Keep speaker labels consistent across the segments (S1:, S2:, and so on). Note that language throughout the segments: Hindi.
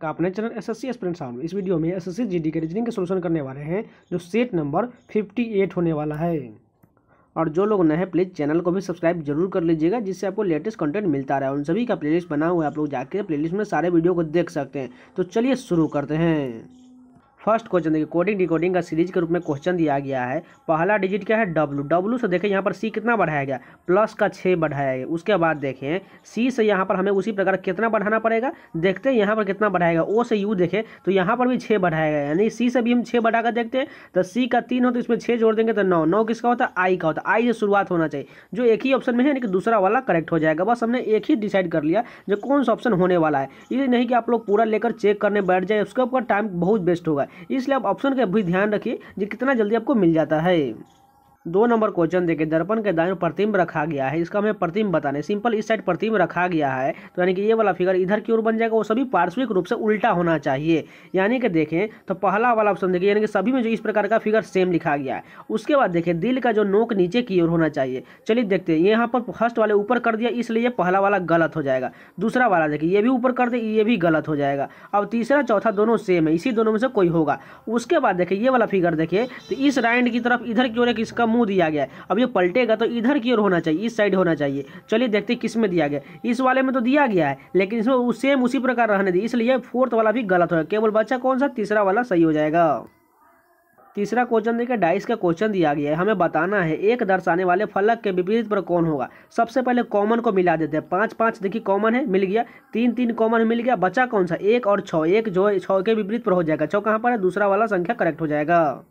S1: का अपने चैनल एसएससी एस्पिरेंट साउंड। इस वीडियो में एसएससी जीडी के रीजनिंग के सॉल्यूशन करने वाले हैं जो सेट नंबर 58 होने वाला है। और जो लोग नए हैं प्लीज़ चैनल को भी सब्सक्राइब जरूर कर लीजिएगा जिससे आपको लेटेस्ट कंटेंट मिलता रहे। उन सभी का प्लेलिस्ट बना हुआ है, आप लोग जाके प्लेलिस्ट में सारे वीडियो को देख सकते हैं। तो चलिए शुरू करते हैं। फर्स्ट क्वेश्चन देखिए, कोडिंग डिकोडिंग का सीरीज के रूप में क्वेश्चन दिया गया है। पहला डिजिट क्या है? डब्ल्यू से देखें यहाँ पर सी कितना बढ़ाया गया, प्लस का 6 बढ़ाया गया। उसके बाद देखें सी से यहाँ पर हमें उसी प्रकार कितना बढ़ाना पड़ेगा, देखते हैं यहाँ पर कितना बढ़ाएगा। ओ से यू देखें तो यहाँ पर भी 6 बढ़ाया गया, यानी सी से भी हम 6 बढ़ा कर देखते हैं। तो सी का 3 हो तो इसमें 6 जोड़ देंगे तो 9। 9 किसका होता है? आई का होता है। आई से शुरुआत होना चाहिए, जो एक ही ऑप्शन में है यानी कि दूसरा वाला करेक्ट हो जाएगा। बस हमने एक ही डिसाइड कर लिया जो कौन सा ऑप्शन होने वाला है, ये नहीं कि आप लोग पूरा लेकर चेक करने बैठ जाए, उसके ऊपर टाइम बहुत वेस्ट होगा। इसलिए आप ऑप्शन का भी ध्यान रखिए जो कितना जल्दी आपको मिल जाता है। 2 नंबर क्वेश्चन देखिए, दर्पण के दाएं प्रतिबिंब रखा गया है। इसका हमें प्रतिबिंब बताना है। सिंपल इस साइड प्रतिबिंब रखा गया है तो यानी कि ये वाला फिगर इधर की ओर बन जाएगा, वो सभी पार्श्विक रूप से उल्टा होना चाहिए। यानी कि देखें तो पहला वाला ऑप्शन देखिए, यानी कि सभी में जो इस प्रकार का फिगर सेम लिखा गया है। उसके बाद देखिए दिल का जो नोक नीचे की ओर होना चाहिए। चलिए देखते हैं, यहाँ पर फर्स्ट वाले ऊपर कर दिया इसलिए पहला वाला गलत हो जाएगा। दूसरा वाला देखिए ये भी ऊपर कर दे, ये भी गलत हो जाएगा। अब तीसरा चौथा दोनों सेम है, इसी दोनों में से कोई होगा। उसके बाद देखिए ये वाला फिगर देखिए तो इस राइट की तरफ इधर की ओर एक इसका मुंह दिया गया है। अब ये पलटेगा तो इधर की ओर होना चाहिए, इस साइड होना चाहिए। चलिए देखते हैं किस में दिया गया। इस वाले में तो दिया गया है लेकिन इसमें सेम उसी प्रकार रहने दी, इसलिए फोर्थ वाला भी गलत होगा। केवल बच्चा कौन सा? तीसरा वाला सही हो जाएगा। तीसरा क्वेश्चन देखिए, डाइस का क्वेश्चन दिया गया है। हमें बताना है एक दर्शाने वाले फलक के विपरीत पर कौन होगा। सबसे पहले कॉमन को मिला देते हैं। 5 5 देखिए कॉमन है, मिल गया। 3 3 कॉमन मिल गया। बचा कौन सा? 1 और 6। 1 जो 6 के विपरीत पर हो जाएगा। 6 कहाँ पर है? दूसरा वाला संख्या करेक्ट हो जाएगा।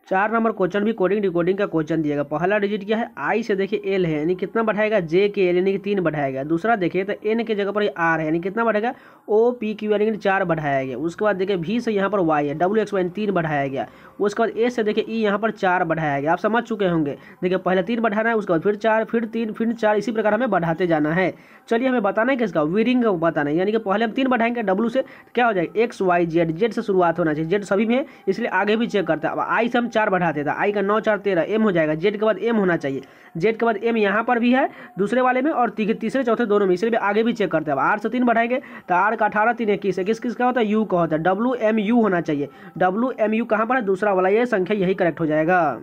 S1: 4 नंबर क्वेश्चन भी कोडिंग डिकोडिंग का क्वेश्चन दिएगा। पहला डिजिट क्या है? आई से देखिए एल है, यानी कितना बढ़ाएगा? जे के एल यानी कि 3 बढ़ाएगा। दूसरा देखिए तो एन के जगह पर आर है, यानी कितना बढ़ेगा? ओ पी क्यू यानी कि 4 बढ़ाया गया। उसके बाद देखिए वी से यहाँ पर वाई है, डब्ल्यू एक्स वाई 3 बढ़ाया गया। उसके बाद ए से देखिए ई यहाँ पर 4 बढ़ाया गया। आप समझ चुके होंगे। देखिए पहले 3 बढ़ाना है, उसके बाद फिर 4, फिर 3, फिर 4, इसी प्रकार हमें बढ़ाते जाना है। चलिए हमें बताना है किसका? वीरिंग का बताना है, यानी कि पहले हम 3 बढ़ाएंगे डब्ल्यू से, क्या हो जाएगा? X Y Z. जेड से शुरुआत होना चाहिए, जेड सभी में है इसलिए आगे भी चेक करते हैं। अब आई से हम 4 बढ़ाते थे, आई का 9 4 13 एम हो जाएगा। जेड के बाद एम होना चाहिए, जेड के बाद एम यहाँ पर भी है दूसरे वाले में और तीसरे चौथे दोनों में, इसलिए आगे भी चेक करते हैं। अब आर से 3 बढ़ाएंगे तो आर का 18 3 21 21 किसका होता है? यू का होता है। डब्ल्यू एम यू होना चाहिए। डब्ल्यू एम यू कहाँ पर है? दूसरा वाला, ये संख्या यही करेक्ट हो जाएगा।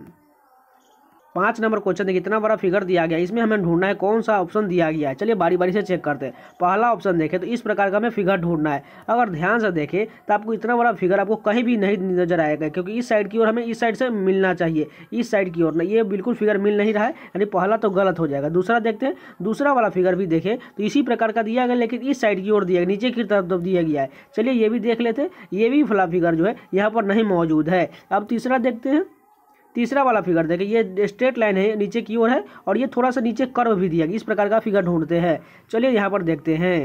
S1: 5 नंबर क्वेश्चन देखिए, इतना बड़ा फिगर दिया गया, इसमें हमें ढूंढना है कौन सा ऑप्शन दिया गया है। चलिए बारी बारी से चेक करते हैं। पहला ऑप्शन देखें तो इस प्रकार का हमें फिगर ढूंढना है। अगर ध्यान से देखें तो आपको इतना बड़ा फिगर आपको कहीं भी नहीं नजर आएगा, क्योंकि इस साइड की ओर हमें इस साइड से मिलना चाहिए, इस साइड की ओर नहीं। ये बिल्कुल फिगर मिल नहीं रहा है, यानी पहला तो गलत हो जाएगा। दूसरा देखते हैं, दूसरा वाला फिगर भी देखें तो इसी प्रकार का दिया गया लेकिन इस साइड की ओर दिया गया, नीचे की तरफ दिया गया है। चलिए ये भी देख लेते हैं, ये भी फला फिगर जो है यहाँ पर नहीं मौजूद है। अब तीसरा देखते हैं। तीसरा वाला फिगर देखिए, ये स्ट्रेट लाइन है नीचे की ओर है और ये थोड़ा सा नीचे कर्व भी दिया गया। इस प्रकार का फिगर ढूंढते हैं। चलिए यहाँ पर देखते हैं।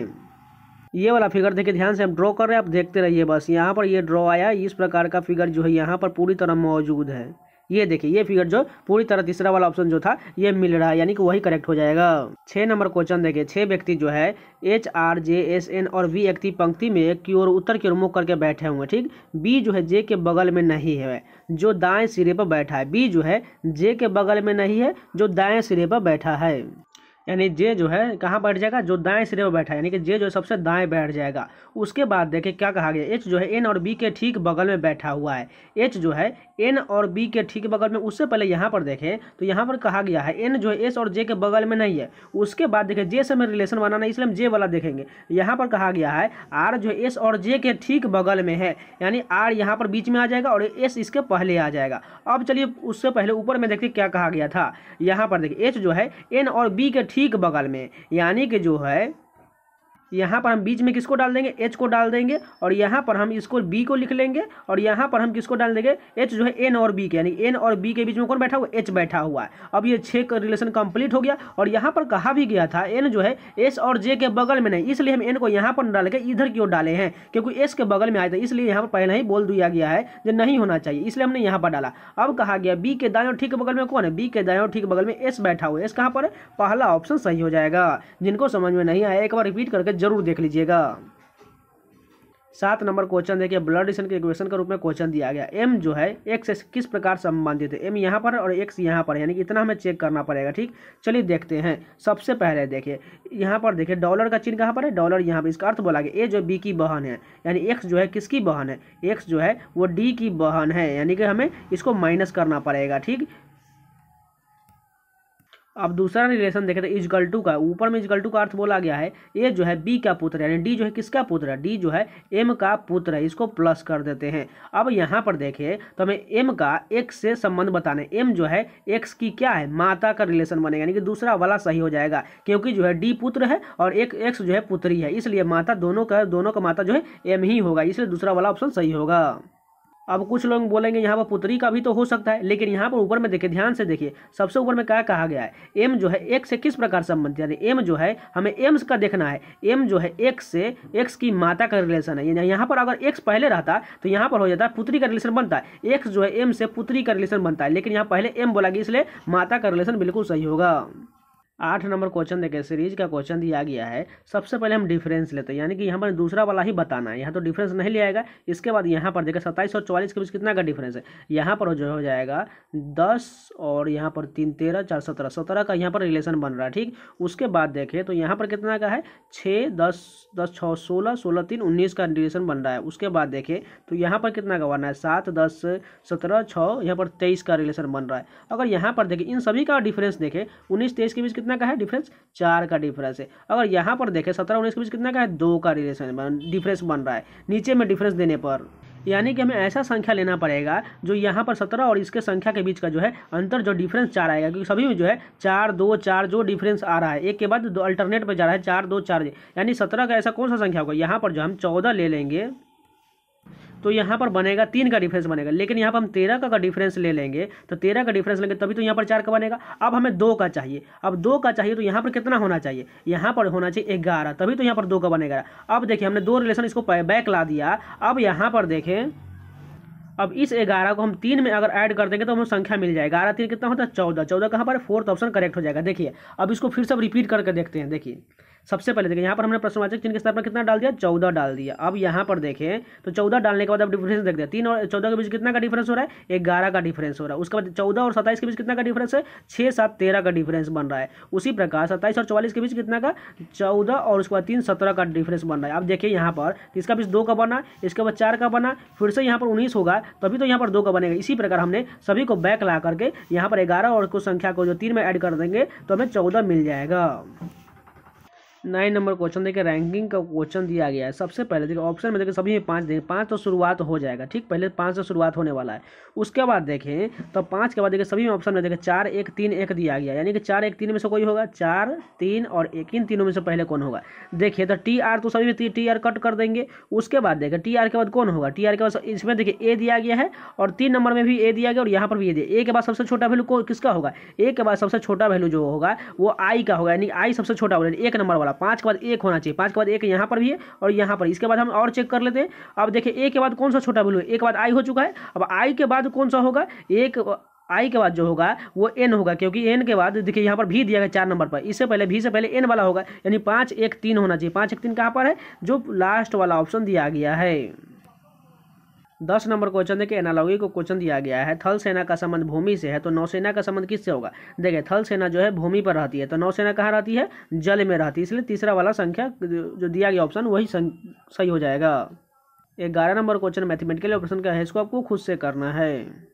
S1: ये वाला फिगर देखिए, ध्यान से हम ड्रॉ कर रहे हैं, आप देखते रहिए। बस यहाँ पर ये ड्रॉ आया, इस प्रकार का फिगर जो है यहाँ पर पूरी तरह मौजूद है। ये देखिए ये फिगर जो पूरी तरह तीसरा वाला ऑप्शन जो था ये मिल रहा है, यानी कि वही करेक्ट हो जाएगा। 6 नंबर क्वेश्चन देखिए, 6 व्यक्ति जो है H R J S N और वी व्यक्ति पंक्ति में की ओर उत्तर की ओर मुख करके बैठे हुए, ठीक। बी जो है जे के बगल में नहीं है, जो दाएं सिरे पर बैठा है। बी जो है जे के बगल में नहीं है, जो दाएं सिरे पर बैठा है। यानी जे जो है कहाँ बैठ जाएगा? जो दाएं सिरे पर बैठा है, यानी कि जे जो है सबसे दाएं बैठ जाएगा। उसके बाद देखिए क्या कहा गया, एच जो है एन और बी के ठीक बगल में बैठा हुआ है। एच जो है एन और बी के ठीक बगल में। उससे पहले यहाँ पर देखें तो यहाँ पर कहा गया है एन जो है एस और जे के बगल में नहीं है। उसके बाद देखिए जे से हमें रिलेशन बनाना है, इसलिए हम जे वाला देखेंगे। यहाँ पर कहा गया है आर जो है एस और जे के ठीक बगल में है, यानी आर यहाँ पर बीच में आ जाएगा और एस इसके पहले आ जाएगा। अब चलिए उससे पहले ऊपर में देखिए क्या कहा गया था। यहाँ पर देखिए एच जो है एन और बी के ठीक बगल में, यानी कि जो है यहाँ पर हम बीच में किसको डाल देंगे? एच को डाल देंगे और यहाँ पर हम इसको बी को लिख लेंगे और यहाँ पर हम किसको डाल देंगे? एच जो है एन और बी के, यानी एन और बी के बीच में कौन बैठा हुआ? एच बैठा हुआ है। अब ये 6 का रिलेशन कंप्लीट हो गया। और यहाँ पर कहा भी गया था एन जो है एस और जे के बगल में नहीं, इसलिए हम एन को यहाँ पर डाल के इधर की ओर डाले हैं, क्योंकि एस के बगल में आए थे, इसलिए यहाँ पर पहले ही बोल दिया गया है जो नहीं होना चाहिए, इसलिए हमने यहाँ पर डाला। अब कहा गया बी के दाएं और ठीक बगल में कौन है? बी के दाएं और ठीक बगल में एस बैठा हुआ है। एस कहाँ पर है? पहला ऑप्शन सही हो जाएगा। जिनको समझ में नहीं आया एक बार रिपीट करके जरूर देख लीजिएगा। 7 नंबर क्वेश्चन देखिए, ब्लड रिलेशन के इक्वेशन के रूप में क्वेश्चन दिया गया। एम जो है एक्स से किस प्रकार संबंधित है। एम यहाँ पर और एक्स यहाँ पर, यानी कि इतना हमें चेक करना पड़ेगा। ठीक, चलिए देखते हैं। सबसे पहले देखिए यहाँ पर देखिए डॉलर का चिन्ह कहाँ पर है, डॉलर यहाँ पर। इसका अर्थ बोला गया ए जो बी की बहन है, यानी एक्स जो है किसकी बहन है, एक्स जो है वो डी की बहन है, यानी कि हमें इसको माइनस करना पड़ेगा। ठीक, अब दूसरा रिलेशन देखें तो इजकल टू का, ऊपर में इजकल टू का अर्थ बोला गया है ए जो है बी का पुत्र है, यानी डी जो है किसका पुत्र है, डी जो है एम का पुत्र है। इसको प्लस कर देते हैं। अब यहाँ पर देखें तो हमें एम का एक्स से संबंध बताना है। एम जो है एक्स की क्या है, माता का रिलेशन बनेगा, यानी कि दूसरा वाला सही हो जाएगा, क्योंकि जो है डी पुत्र है और एक एक्स जो है पुत्री है, इसलिए माता दोनों का माता जो है एम ही होगा, इसलिए दूसरा वाला ऑप्शन सही होगा। अब कुछ लोग बोलेंगे यहाँ पर पुत्री का भी तो हो सकता है, लेकिन यहाँ पर ऊपर में देखिए, ध्यान से देखिए, सबसे ऊपर में क्या कहा गया है, एम जो है एक्स से किस प्रकार संबंधित, यानी एम जो है हमें एम्स का देखना है। एम जो है एक्स से एक्स की माता का रिलेशन है। यहाँ पर अगर एक्स पहले रहता तो यहाँ पर हो जाता है पुत्री का रिलेशन बनता है। एक्स जो है एम से पुत्री का रिलेशन बनता है, लेकिन यहाँ पहले एम बोला गया, इसलिए माता का रिलेशन बिल्कुल सही होगा। 8 नंबर क्वेश्चन देखिए, सीरीज का क्वेश्चन दिया गया है। सबसे पहले हम डिफरेंस लेते हैं, यानी कि यहाँ पर दूसरा वाला ही बताना है, यहाँ तो डिफरेंस नहीं लिया जाएगा। इसके बाद यहाँ पर देखिए 27 और 44 के बीच कितना का डिफरेंस है, यहाँ पर जो हो जाएगा 10 और यहाँ पर 3 13 4 17 17 का यहाँ पर रिलेशन बन रहा है। ठीक, उसके बाद देखें तो यहाँ पर कितना का है 6 10 10 6 16 16 3 19 का रिलेशन बन रहा है। उसके बाद देखें तो यहाँ पर कितना का बनना है 7 10 17 6, यहाँ पर 23 का रिलेशन बन रहा है। अगर यहाँ पर देखें इन सभी का डिफरेंस देखें 19 23 के बीच कितना का है डिफरेंस, 4 का डिफरेंस है। अगर यहाँ पर देखें 17 19 के बीच कितना का है, 2 का डिफरेंस बन रहा है नीचे में डिफरेंस देने पर। यानी कि हमें ऐसा संख्या लेना पड़ेगा जो यहाँ पर 17 और इसके संख्या के बीच का जो है अंतर, जो डिफरेंस 4 आएगा, क्योंकि सभी में जो है 4 2 4 जो डिफरेंस आ रहा है, एक के बाद दो अल्टरनेट पे जा रहा है 4 2 4, यानी 17 का ऐसा कौन सा संख्या होगा। यहाँ पर जो हम 14 ले लेंगे तो यहाँ पर बनेगा 3 का डिफरेंस बनेगा, लेकिन यहाँ पर हम 13 का डिफरेंस ले लेंगे तो 13 का डिफरेंस लेंगे तभी तो यहाँ पर 4 का बनेगा। अब हमें 2 का चाहिए, अब 2 का चाहिए तो यहाँ पर कितना होना चाहिए, यहाँ पर होना चाहिए 11, तभी तो यहाँ पर 2 का बनेगा। अब देखिए हमने 2 रिलेशन इसको बैक ला दिया। अब यहाँ पर देखें, अब इस 11 को हम 3 में अगर ऐड कर देंगे तो हमें संख्या मिल जाएगा। 11 3 कितना होता है 14, 14 कहाँ पर, फोर्थ ऑप्शन करेक्ट हो जाएगा। देखिए अब इसको फिर से रिपीट करके देखते हैं। देखिए सबसे पहले देखिए यहाँ पर हमने प्रश्नवाचक चिन्ह के स्थान पर कितना डाल दिया, 14 डाल दिया। अब यहाँ पर देखें तो 14 डालने के बाद अब डिफरेंस देखते हैं, 3 और 14 के बीच कितना का डिफरेंस हो रहा है, 11 का डिफरेंस हो रहा है। उसके बाद 14 और 27 के बीच कितना का डिफरेंस है, 6 7 13 का डिफरेंस बन रहा है। उसी प्रकार 27 और 44 के बीच कितना का, 14 और उसके बाद 3 17 का डिफरेंस बन रहा है। अब देखिए यहाँ पर इसका बीच 2 का बना, इसके बाद 4 का बना, फिर से यहाँ पर 19 होगा तभी तो यहाँ पर 2 का बनेगा। इसी प्रकार हमने सभी को बैक ला करके यहाँ पर 11 और कुछ संख्या को जो 3 में ऐड कर देंगे तो हमें 14 मिल जाएगा। 9 नंबर क्वेश्चन देखिए, रैंकिंग का क्वेश्चन दिया गया है। सबसे पहले देखिए ऑप्शन में देखिए सभी में 5 देंगे, 5 तो शुरुआत हो जाएगा। ठीक, पहले 5 से शुरुआत होने वाला है। उसके बाद देखें तो 5 के बाद देखिए सभी में ऑप्शन में देखिए 4 1 3 1 दिया गया, यानी कि 4 1 3 में से कोई होगा, 4 3 और 1, इन तीनों में से पहले कौन होगा। देखिए तो टी आर तो सभी में टी आर कट कर देंगे। उसके बाद देखिए टी आर के बाद कौन होगा, टी आर के बाद इसमें देखिए ए दिया गया है और 3 नंबर में भी ए दिया गया और यहाँ पर भी ए दिया। ए के बाद सबसे छोटा वैल्यू को किसका होगा, ए के बाद सबसे छोटा वैल्यू जो होगा वो आई का होगा, यानी आई सबसे छोटा होगा, 1 नंबर वाला। 5 के बाद 1 होना चाहिए, 5 के बाद 1 यहाँ पर भी है और यहाँ पर। इसके बाद हम और चेक कर लेते हैं। अब देखिए ए के बाद कौन सा छोटा वैल्यू है, ए के बाद आई हो चुका है। अब आई के बाद कौन सा होगा, एक आई के बाद जो होगा वो एन होगा, क्योंकि एन के बाद देखिए यहाँ पर भी दिया गया 4 नंबर पर, इससे पहले भी से पहले एन वाला होगा, यानी 5 1 3 होना चाहिए। 5 1 3 कहाँ पर है, जो लास्ट वाला ऑप्शन दिया गया है। 10 नंबर क्वेश्चन देखिए, एनालॉजी को क्वेश्चन दिया गया है। थल सेना का संबंध भूमि से है तो नौसेना का संबंध किससे होगा। देखिए थल सेना जो है भूमि पर रहती है तो नौसेना कहाँ रहती है, जल में रहती है, इसलिए तीसरा वाला संख्या जो दिया गया ऑप्शन वही सही हो जाएगा। 11 नंबर क्वेश्चन मैथमेटिकल ऑपरेशन का है, इसको आपको खुद से करना है।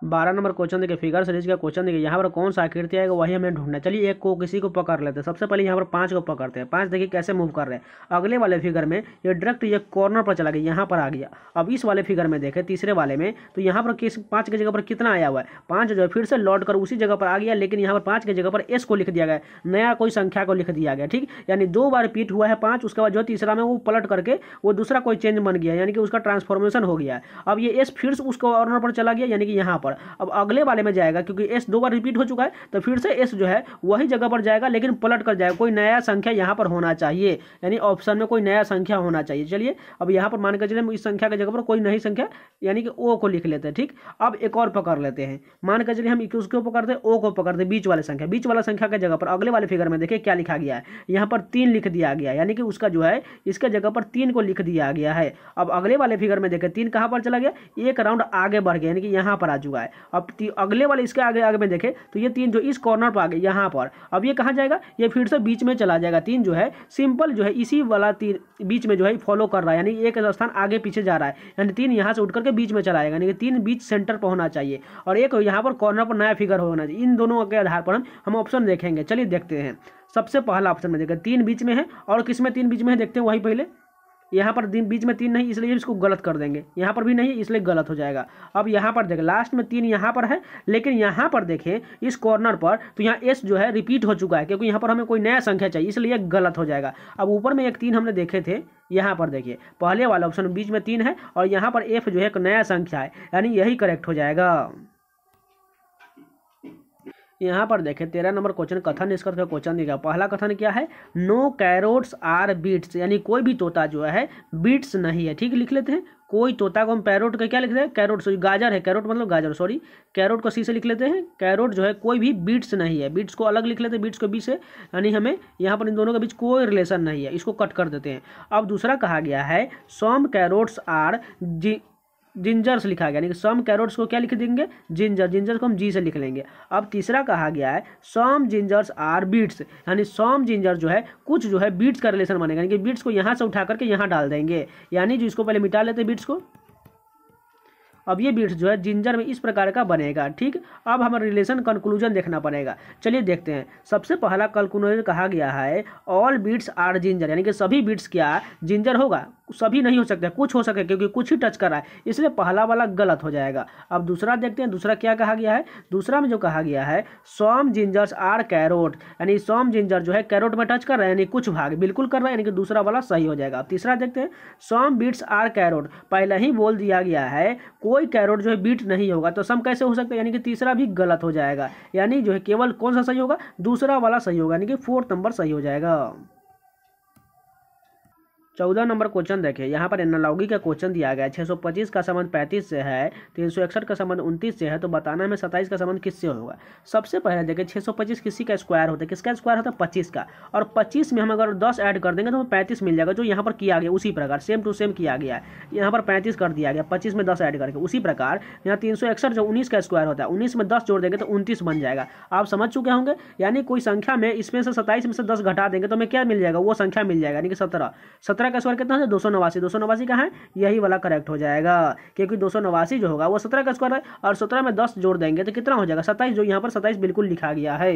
S1: 12 नंबर क्वेश्चन देखिए, फिगर सीरीज का क्वेश्चन देखिए, यहाँ पर कौन सा आकृति आएगा वही हमें ढूंढना है। चलिए एक को किसी को पकड़ लेते हैं। सबसे पहले यहाँ पर 5 को पकड़ते हैं। 5 देखिए कैसे मूव कर रहे हैं। अगले वाले फिगर में ये डायरेक्ट ये कॉर्नर पर चला गया, यहाँ पर आ गया। अब इस वाले फिगर में देखें तीसरे वाले में तो यहाँ पर किस 5 की जगह पर कितना आया हुआ है, 5 जो है फिर से लौट कर उसी जगह पर आ गया, लेकिन यहाँ पर 5 की जगह पर एस को लिख दिया गया, नया कोई संख्या को लिख दिया गया। ठीक, यानी 2 बार रिपीट हुआ है 5, उसके बाद जो तीसरा में वो पलट करके वो दूसरा कोई चेंज बन गया, यानी कि उसका ट्रांसफॉर्मेशन हो गया। अब ये एस फिर से उस कॉर्नर पर चला गया, यानी कि यहाँ पर। अब अगले वाले में जाएगा, क्योंकि एस 2 बार रिपीट हो चुका है तो फिर से एस जो है वही जगह पर जाएगा, लेकिन पलट कर जाएगा। कोई नया संख्या यहाँ पर होना चाहिए, यानी ऑप्शन में कोई नया संख्या होना चाहिए। चलिए अब यहाँ पर मान कर चलिए इस संख्या की जगह पर कोई नई संख्या यानी कि ओ को लिख लेते हैं। ठीक, अब एक और पकड़ लेते हैं। मान कर चलिए हम उसको पकड़ते हैं, ओ को पकड़ते हैं, बीच वाले संख्या। बीच वाला संख्या की जगह पर अगले वाले फिगर में देखिए क्या लिखा गया है, यहाँ पर 3 लिख दिया गया, यानी कि उसका जो है इसके जगह पर 3 को लिख दिया गया है। अब अगले वाले फिगर में देखें 3 कहाँ पर चला गया, एक राउंड आगे बढ़ गया, यानी कि यहाँ पर आ चुका है। अब अगले वाले इसके आगे आगे में देखें तो ये 3 जो इस कॉर्नर पर आ गए यहाँ पर, अब ये कहाँ जाएगा, ये फिर से बीच में चला जाएगा। 3 जो है सिंपल जो है इसी वाला 3 बीच में जो है फॉलो कर रहा है, यानी एक स्थान आगे पीछे जा रहा है, यानी 3 यहाँ से उठ करके बीच में चला आएगा, यानी कि 3 बीच सेंटर पर होना चाहिए और एक यहाँ पर कॉर्नर पर नया फिगर होना चाहिए। इन दोनों के आधार पर हम ऑप्शन देखेंगे। चलिए देखते हैं। सबसे पहला ऑप्शन में देखें 3 बीच में है, और किस में 3 बीच में है देखते हैं वही पहले। यहाँ पर बीच में 3 नहीं, इसलिए इसको गलत कर देंगे। यहाँ पर भी नहीं, इसलिए गलत हो जाएगा। अब यहाँ पर देखें लास्ट में 3 यहाँ पर है, लेकिन यहाँ पर देखें इस कॉर्नर पर तो यहाँ एस जो है रिपीट हो चुका है, क्योंकि यहाँ पर हमें कोई नया संख्या चाहिए, इसलिए गलत हो जाएगा। अब ऊपर में एक 3 हमने देखे थे, यहाँ पर देखिए पहले वाला ऑप्शन बीच में 3 है और यहाँ पर एफ जो है एक नया संख्या है, यानी यही करेक्ट हो जाएगा। यहाँ पर देखें 13 नंबर क्वेश्चन कथन निष्कर्ष का क्वेश्चन दिया। पहला कथन क्या है, नो कैरोट्स आर बीट्स, यानी कोई भी तोता जो है बीट्स नहीं है। ठीक, लिख लेते हैं। कोई तोता को हम पैरोट का क्या लिख रहे हैं, कैरोट, सॉरी गाजर है, कैरोट मतलब गाजर, सॉरी कैरोट को सी से लिख लेते हैं। कैरोट जो है कोई भी बीट्स नहीं है, बीट्स को अलग लिख लेते हैं, बीट्स को बी से, यानी हमें यहाँ पर इन दोनों के बीच कोई रिलेशन नहीं है, इसको कट कर देते हैं। अब दूसरा कहा गया है सम कैरोट्स आर जिंजर्स लिखा गया, यानी कि सम कैरोट्स को क्या लिख देंगे, जिंजर, जिंजर को हम जी से लिख लेंगे। अब तीसरा कहा गया है सम जिंजर्स आर बीट्स, यानी सम जिंजर जो है कुछ जो है बीट्स का रिलेशन बनेगा, यानी कि बीट्स को यहाँ से उठा करके यहाँ डाल देंगे, यानी जो इसको पहले मिटा लेते हैं बीट्स को। अब ये बीट्स जो है जिंजर में इस प्रकार का बनेगा। ठीक, अब हमें रिलेशन कंक्लूजन देखना पड़ेगा। चलिए देखते हैं। सबसे पहला कंक्लूजन कहा गया है ऑल बीट्स आर जिंजर, यानी कि सभी बीट्स क्या जिंजर होगा, सभी नहीं हो सकते, कुछ हो सके, क्योंकि कुछ ही टच कर रहा है, इसलिए पहला वाला गलत हो जाएगा। अब दूसरा देखते हैं, दूसरा क्या कहा गया है। दूसरा में जो कहा गया है सम जिंजर्स आर कैरोट, यानी सम जिंजर जो है कैरोट में टच कर रहा है, यानी कुछ भाग बिल्कुल कर रहा है, यानी कि दूसरा वाला सही हो जाएगा। अब तीसरा देखते हैं सम बीट्स आर कैरोट, पहले ही बोल दिया गया है कोई कैरोट जो है बीट नहीं होगा, तो सम कैसे हो सकता है, यानी कि तीसरा भी गलत हो जाएगा, यानी जो है केवल कौन सा सही होगा, दूसरा वाला सही होगा, यानी कि 4th नंबर सही हो जाएगा। 14 नंबर क्वेश्चन देखिए। यहाँ पर एनालॉगी का क्वेश्चन दिया गया है। 625 का संबंध 35 से है, 361 का संबंध 29 से है, तो बताना है 27 का संबंध किससे होगा। सबसे पहले देखिए 625 किसी का स्क्वायर होता है, किसका स्क्वायर होता है, 25 का, और 25 में हम अगर 10 ऐड कर देंगे तो हमें 35 मिल जाएगा, जो यहाँ पर किया गया उसी प्रकार सेम टू सेम किया गया है। यहाँ पर 35 कर दिया गया, 25 में 10 ऐड करके। उसी प्रकार यहाँ 361 जो 19 का स्क्वायर होता है, 19 में 10 जोड़ देंगे तो 29 बन जाएगा। आप समझ चुके होंगे, यानी कोई संख्या में इसमें से 27 में से 10 घटा देंगे तो हमें क्या मिल जाएगा, वो संख्या मिल जाएगा, यानी कि 17। 17 का स्क्वायर कितना है, 289। 289 कहाँ है, यही वाला करेक्ट हो जाएगा, क्योंकि 289 जो होगा वो 17 का स्क्वायर है, और 17 में 10 जोड़ देंगे तो कितना हो जाएगा, 27, जो यहाँ पर 27 बिल्कुल लिखा गया है।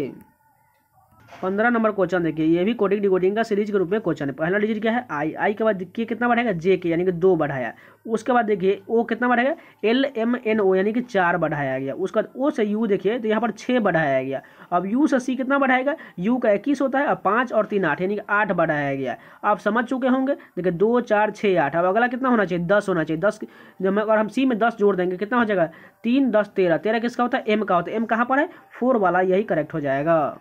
S1: 15 नंबर क्वेश्चन देखिए। ये भी कोडिंग डिकोडिंग का सीरीज के रूप में क्वेश्चन है। पहला डिजिट क्या है, आई, आई के बाद देखिए कितना बढ़ाएगा, जे के, यानी कि 2 बढ़ाया। उसके बाद देखिए ओ कितना बढ़ाएगा, एल एम एन ओ, यानी कि 4 बढ़ाया गया। उसके बाद ओ से यू देखिए तो यहाँ पर 6 बढ़ाया गया। अब यू से सी कितना बढ़ाएगा, यू का 21 होता है, अब 5 और 3 8, यानी कि 8 बढ़ाया गया। आप समझ चुके होंगे। देखिए 2 4 6 8। अब अगला कितना होना चाहिए, 10 होना चाहिए। 10 जब अगर हम सी में 10 जोड़ देंगे कितना हो जाएगा, 3 10 13। 13 किसका होता है, एम का होता है। एम कहाँ पर है, 4 वाला, यही करेक्ट हो जाएगा।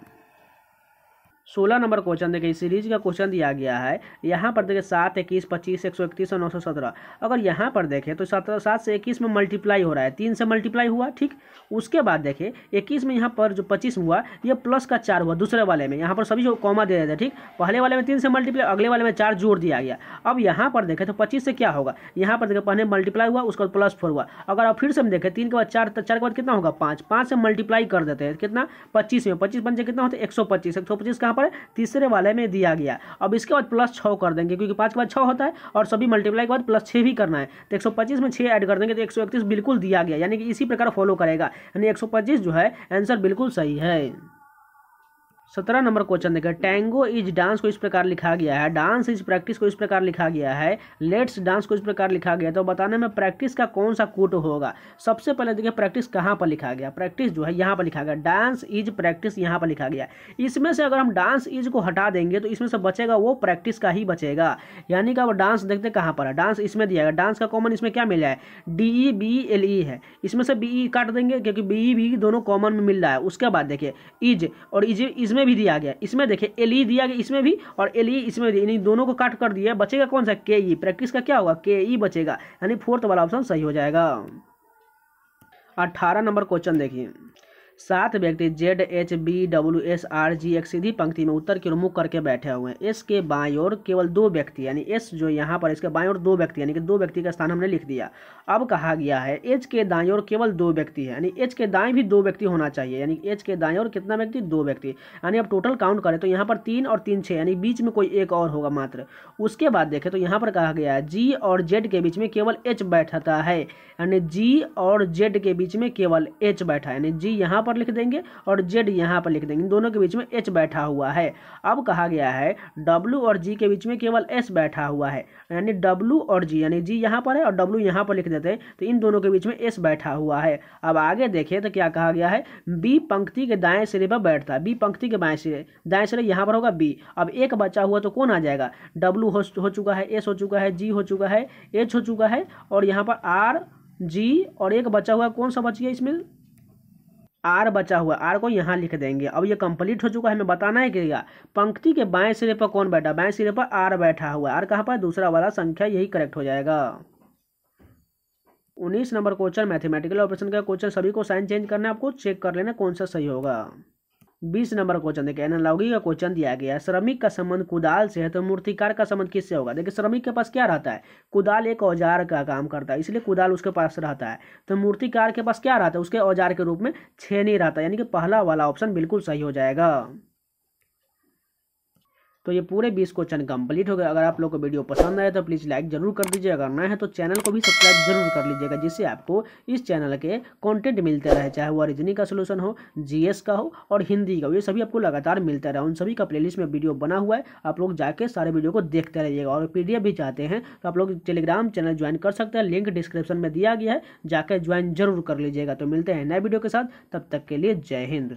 S1: 16 नंबर क्वेश्चन देखिए। सीरीज का क्वेश्चन दिया गया है। यहाँ पर देखिए 7 21 25 131 और 917। अगर यहाँ पर देखें तो 7 से 21 में मल्टीप्लाई हो रहा है, 3 से मल्टीप्लाई हुआ। ठीक, उसके बाद देखिए 21 में यहाँ पर जो 25 हुआ ये प्लस का 4 हुआ दूसरे वाले में। यहाँ पर सभी जो कॉमा दे देते हैं। ठीक, पहले वाले में 3 से मल्टीप्लाई, अगले वाले में 4 जोड़ दिया गया। अब यहाँ पर देखें तो 25 से क्या होगा, यहाँ पर देखें पहले मल्टीप्लाई हुआ, उसके बाद +4 हुआ। अगर आप फिर से हम देखें 3 के बाद 4, 4 के बाद कितना होगा, 5। 5 से मल्टीप्लाई कर देते हैं, कितना 25 में, 25 बन जाए कितना होता है, 125। 125 कहाँ पर है, तीसरे वाले में दिया गया। अब इसके बाद +6 कर देंगे, क्योंकि 5 के बाद 6 होता है और सभी मल्टीप्लाई के बाद +6 भी करना है। तो 125 में 6 ऐड कर देंगे तो 131 बिल्कुल दिया गया, यानी कि इसी प्रकार फॉलो करेगा, यानी 125 जो है आंसर बिल्कुल सही है। 17 नंबर क्वेश्चन देखिए, टैंगो इज डांस को इस प्रकार लिखा गया है, डांस इज प्रैक्टिस को इस प्रकार लिखा गया है, लेट्स डांस को इस प्रकार लिखा गया है। तो बताने में प्रैक्टिस का कौन सा कूट होगा। सबसे पहले देखिए प्रैक्टिस कहाँ पर लिखा गया, प्रैक्टिस जो है यहाँ पर लिखा गया, डांस इज प्रैक्टिस यहाँ पर लिखा गया। इसमें से अगर हम डांस इज को हटा देंगे तो इसमें से बचेगा वो प्रैक्टिस का ही बचेगा। यानी कि अब डांस देखते कहाँ पर है, डांस इसमें दिया गया, डांस का कॉमन इसमें क्या मिला है, DEBLE है, इसमें से BE काट देंगे क्योंकि BE भी दोनों कॉमन में मिल रहा है। उसके बाद देखिए इज, और इज इसमें भी दिया गया, इसमें देखिए LE दिया गया इसमें भी, और LE इसमें भी, इन दोनों को काट कर दिया, बचेगा कौन सा, KE, प्रैक्टिस का क्या होगा, KE बचेगा, यानी फोर्थ वाला ऑप्शन सही हो जाएगा। 18 नंबर क्वेश्चन देखिए, 7 व्यक्ति ZHBWSRG एक सीधी पंक्ति में उत्तर की ओर मुख करके बैठे हुए हैं। एस के बाईं ओर केवल 2 व्यक्ति, यानी एस जो यहाँ पर इसके बाईं ओर 2 व्यक्ति, यानी कि 2 व्यक्ति का स्थान हमने लिख दिया। अब कहा गया है एच के दाईं ओर केवल 2 व्यक्ति है, यानी एच के दाईं भी 2 व्यक्ति होना चाहिए, यानी एच के दाईं ओर कितना व्यक्ति, 2 व्यक्ति, यानी अब टोटल काउंट करें तो यहाँ पर 3 और 3 6, यानी बीच में कोई एक और होगा मात्र। उसके बाद देखें तो यहाँ पर कहा गया है G और Z के बीच में केवल H बैठता है, यानी G और Z के बीच में केवल H बैठा है, यानी G यहाँ पर लिख देंगे और Z यहाँ पर लिख देंगे, इन दोनों के बीच में H बैठा हुआ है। अब कहा गया है W और G के बीच में केवल S बैठा हुआ है, यानी W और G, यानी G यहाँ पर है और W यहाँ पर लिख देते हैं, तो इन दोनों के बीच में S बैठा हुआ है। अब आगे देखें तो क्या कहा गया है, B पंक्ति के दाएं सिरे पर बैठता है, B पंक्ति के बाएं सिरे, दाएं सिरे यहाँ पर होगा B। अब एक बचा हुआ तो कौन आ जाएगा, W हो चुका है, S हो चुका है, G हो चुका है, H हो चुका है, और यहाँ पर R G, और एक बचा हुआ कौन सा बच गया, इसमें R बचा हुआ, R को यहाँ लिख देंगे। अब ये कंप्लीट हो चुका है, हमें बताना है कि पंक्ति के बाएं सिरे पर कौन बैठा, बाएं सिरे पर R बैठा हुआ है, R कहाँ पर, दूसरा वाला संख्या, यही करेक्ट हो जाएगा। 19 नंबर क्वेश्चन, मैथमेटिकल ऑपरेशन का क्वेश्चन, सभी को साइन चेंज करना है, आपको चेक कर लेना कौन सा सही होगा। 20 नंबर क्वेश्चन देखिए, एनालॉगी का क्वेश्चन दिया गया है, श्रमिक का संबंध कुदाल से है तो मूर्तिकार का संबंध किससे होगा। देखिए श्रमिक के पास क्या रहता है, कुदाल एक औजार का काम करता है, इसलिए कुदाल उसके पास रहता है। तो मूर्तिकार के पास क्या रहता है, उसके औजार के रूप में छेनी रहता है, यानी कि पहला वाला ऑप्शन बिल्कुल सही हो जाएगा। तो ये पूरे 20 क्वेश्चन कंप्लीट हो गए। अगर आप लोग को वीडियो पसंद आए तो प्लीज़ लाइक जरूर कर दीजिए, अगर नया है तो चैनल को भी सब्सक्राइब जरूर कर लीजिएगा, जिससे आपको इस चैनल के कंटेंट मिलते रहे, चाहे वो रीजनिंग का सोल्यूशन हो, GS का हो और हिंदी का हो, ये सभी आपको लगातार मिलता रहे। उन सभी का प्लेलिस्ट में वीडियो बना हुआ है, आप लोग जाके सारे वीडियो को देखते रहिएगा। और PDF भी चाहते हैं तो आप लोग टेलीग्राम चैनल ज्वाइन कर सकते हैं, लिंक डिस्क्रिप्शन में दिया गया है, जाकर ज्वाइन जरूर कर लीजिएगा। तो मिलते हैं नए वीडियो के साथ, तब तक के लिए जय हिंद।